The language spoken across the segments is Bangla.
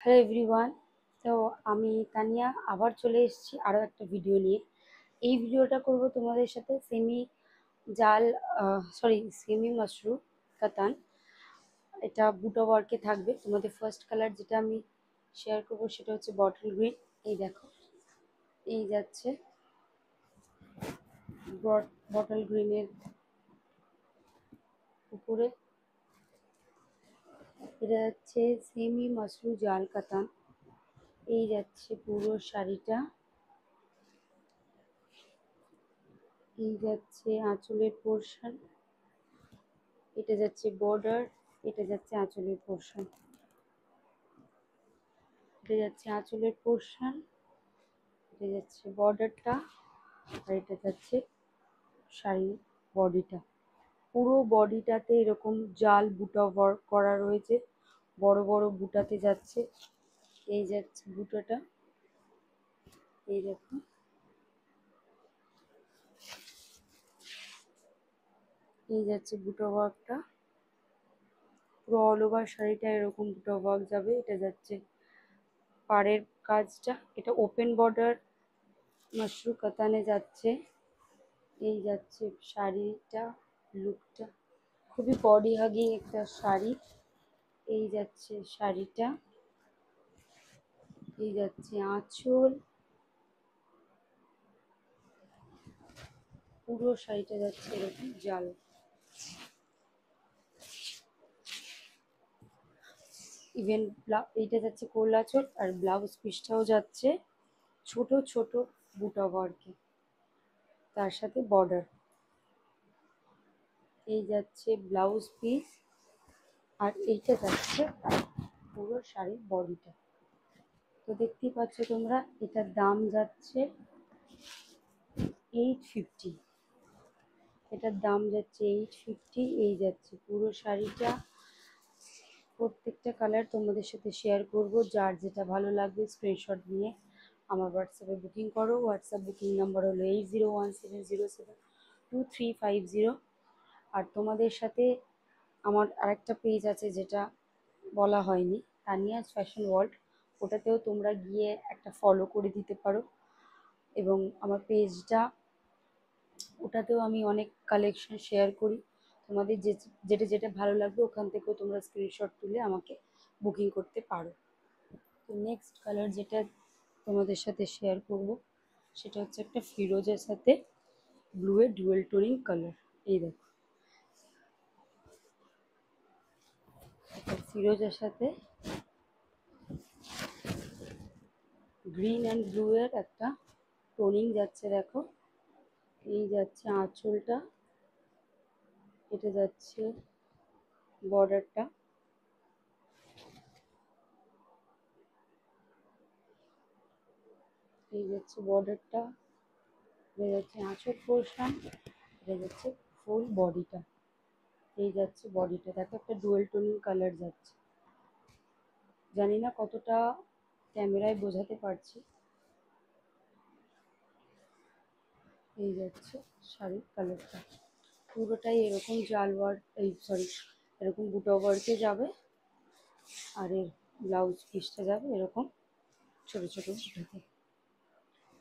Hello everyone. তো আমি তানিয়া আবার চলে এসেছি আরও একটা ভিডিও নিয়ে। এই ভিডিওটা করব তোমাদের সাথে জাল সেমি মাশরুম কাতান। এটা বুটো ওয়ার্কে থাকবে। তোমাদের ফার্স্ট কালার যেটা আমি শেয়ার করব সেটা হচ্ছে বটল গ্রিন। এই দেখো, এই যাচ্ছে বটল গ্রিনের উপরে। এটা যাচ্ছে সেমি মাশরুম জাল কাতান। এই যাচ্ছে পুরো শাড়িটা, এই যাচ্ছে আঁচলের পোর্শন, এটা যাচ্ছে বর্ডার, এটা যাচ্ছে আঁচলের পোর্শন, এটা যাচ্ছে আঁচলের পোর্শন, এটা যাচ্ছে বর্ডারটা, আর এটা যাচ্ছে শাড়ির বডিটা। পুরো বডিটাতে এরকম জাল বুটা ওয়ার্ক করা রয়েছে, বড় বড় বুটাতে যাচ্ছে। এই যাচ্ছে বুটাটা, এই দেখো, এই যাচ্ছে বুটা ওয়ার্কটা। পুরো অল ওভার শাড়িটা এরকম বুটা ওয়ার্ক যাবে। এটা যাচ্ছে পাড়ের কাজটা, এটা ওপেন বর্ডার মাশরু কাতানে যাচ্ছে। এই যাচ্ছে শাড়িটা, লুকটা খুবই বডি হাগিং একটা শাড়ি। এই যাচ্ছে শাড়িটা, এই যাচ্ছে আঁচল, পুরো শাড়িটা যাচ্ছে এরকম জাল। ইভেন এইটা যাচ্ছে কোল আঁচল, আর ব্লাউজ পিসটাও যাচ্ছে ছোট ছোট বুটা ওয়ার্কে, তার সাথে বর্ডার। এই যাচ্ছে ব্লাউজ পিস, আর এইটা যাচ্ছে পুরো শাড়ির বডিটা। তো দেখতেই পাচ্ছ তোমরা, এটার দাম যাচ্ছে 850। এটার দাম যাচ্ছে 850। এই যাচ্ছে পুরো শাড়িটা। প্রত্যেকটা কালার তোমাদের সাথে শেয়ার করব, যার যেটা ভালো লাগবে স্ক্রিনশট নিয়ে আমার হোয়াটসঅ্যাপে বুকিং করো। হোয়াটসঅ্যাপ বুকিং নাম্বার হলো 8017072350। আর তোমাদের সাথে আমার আরেকটা পেজ আছে যেটা বলা হয়নি, তানিয়াজ ফ্যাশন ওয়ার্ল্ড। ওটাতেও তোমরা গিয়ে একটা ফলো করে দিতে পারো। এবং আমার পেজটা, ওটাতেও আমি অনেক কালেকশন শেয়ার করি। তোমাদের যেটা যেটা ভালো লাগবে ওখান থেকেও তোমরা স্ক্রিনশট তুলে আমাকে বুকিং করতে পারো। তো নেক্সট কালার যেটা তোমাদের সাথে শেয়ার করব সেটা হচ্ছে একটা ফিরোজের সাথে ব্লু এর ডুয়েল টোনিং কালার। এই দেখো, ফিরোজের সাথে গ্রিন অ্যান্ড ব্লু এর একটা টোনিং যাচ্ছে। দেখো, এই যাচ্ছে আঁচলটা, এটা যাচ্ছে বর্ডারটা, এই যাচ্ছে বর্ডারটা, এটা যাচ্ছে আঁচল পোর্শন, এটা যাচ্ছে ফুল বডিটা। এই যাচ্ছে বডিটা। দেখো, একটা ডুয়েল টোনিং কালার যাচ্ছে। জানি না কতটা ক্যামেরায় বোঝাতে পারছি। এই যাচ্ছে শাড়ির কালারটা, পুরোটাই এরকম জাল ওয়ার্ক, এরকম বুটা ওয়ার্কে যাবে। আর এর ব্লাউজ পিসটা যাবে এরকম ছোট ছোট বুটাতে।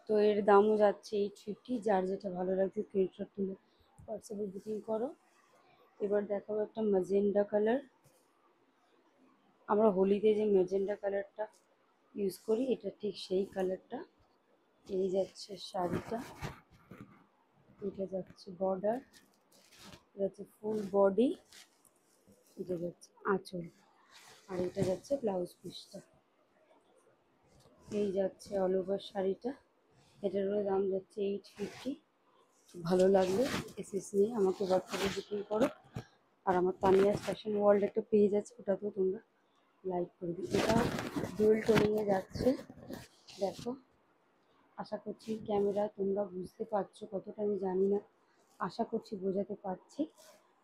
তো এর দামও যাচ্ছে 850। যার যেটা ভালো লাগছে স্ক্রিনশট তুলে হোয়াটসঅ্যাপে বুকিং করো। এবার দেখাবো একটা ম্যাজেন্ডা কালার। আমরা হোলিতে যে ম্যাজেন্ডা কালারটা ইউজ করি, এটা ঠিক সেই কালারটা। এই যাচ্ছে শাড়িটা, এটা যাচ্ছে বর্ডার, এটা যাচ্ছে ফুল বডি, এটা যাচ্ছে আঁচল, আর এটা যাচ্ছে ব্লাউজ পিসটা। এই যাচ্ছে অল ওভার শাড়িটা। এটারও দাম যাচ্ছে 850। ভালো লাগলে এসএস নিয়ে আমাকে হোয়াটসঅ্যাপে বুকিং করো। আর আমার তানিয়াজ ফ্যাশন ওয়ার্ল্ড একটা পেজ আছে, ওটাতেও তোমরা লাইক করে দিও। এটা ডুয়েল টোনিংয়ে যাচ্ছে। দেখো, আশা করছি ক্যামেরায় তোমরা বুঝতে পারছো কতটা আমি জানি না, আশা করছি বোঝাতে পারছি।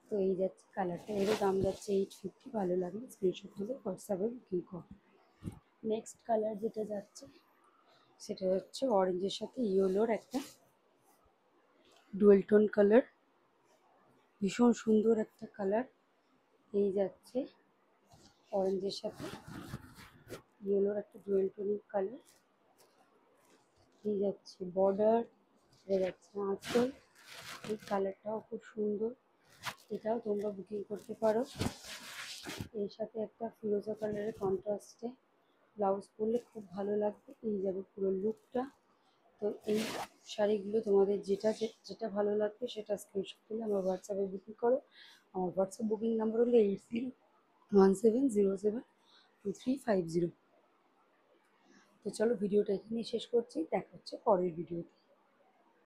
তো এই যাচ্ছে কালারটা, এরও দাম যাচ্ছে 850। ভালো লাগলে স্ক্রিনশট তুলে হোয়াটসঅ্যাপে বুকিং করো। নেক্সট কালার যেটা যাচ্ছে সেটা হচ্ছে অরেঞ্জের সাথে ইয়েলোর একটা ডুয়েল টোন কালার। ভীষণ সুন্দর একটা কালার। এই যাচ্ছে অরেঞ্জের সাথে ইয়েলোর একটা ডুয়েল টোনিক কালার। এই যাচ্ছে বর্ডার, এটা যাচ্ছে আঁচল। এই কালারটাও খুব সুন্দর, এটাও তোমরা বুকিং করতে পারো। এর সাথে একটা ফিরোজা কালারের কন্ট্রাস্টে ব্লাউজ পরলে খুব ভালো লাগবে। এই যাবে পুরো লুকটা। তো এই শাড়িগুলো তোমাদের যেটা যেটা ভালো লাগবে সেটা স্ক্রিনশট তুলে আমার হোয়াটসঅ্যাপে বুকিং করো। আমার হোয়াটসঅ্যাপ বুকিং নাম্বার হলো 8017072350। তো চলো ভিডিওটা এখানেই শেষ করছি, দেখা হচ্ছে পরের ভিডিওতে।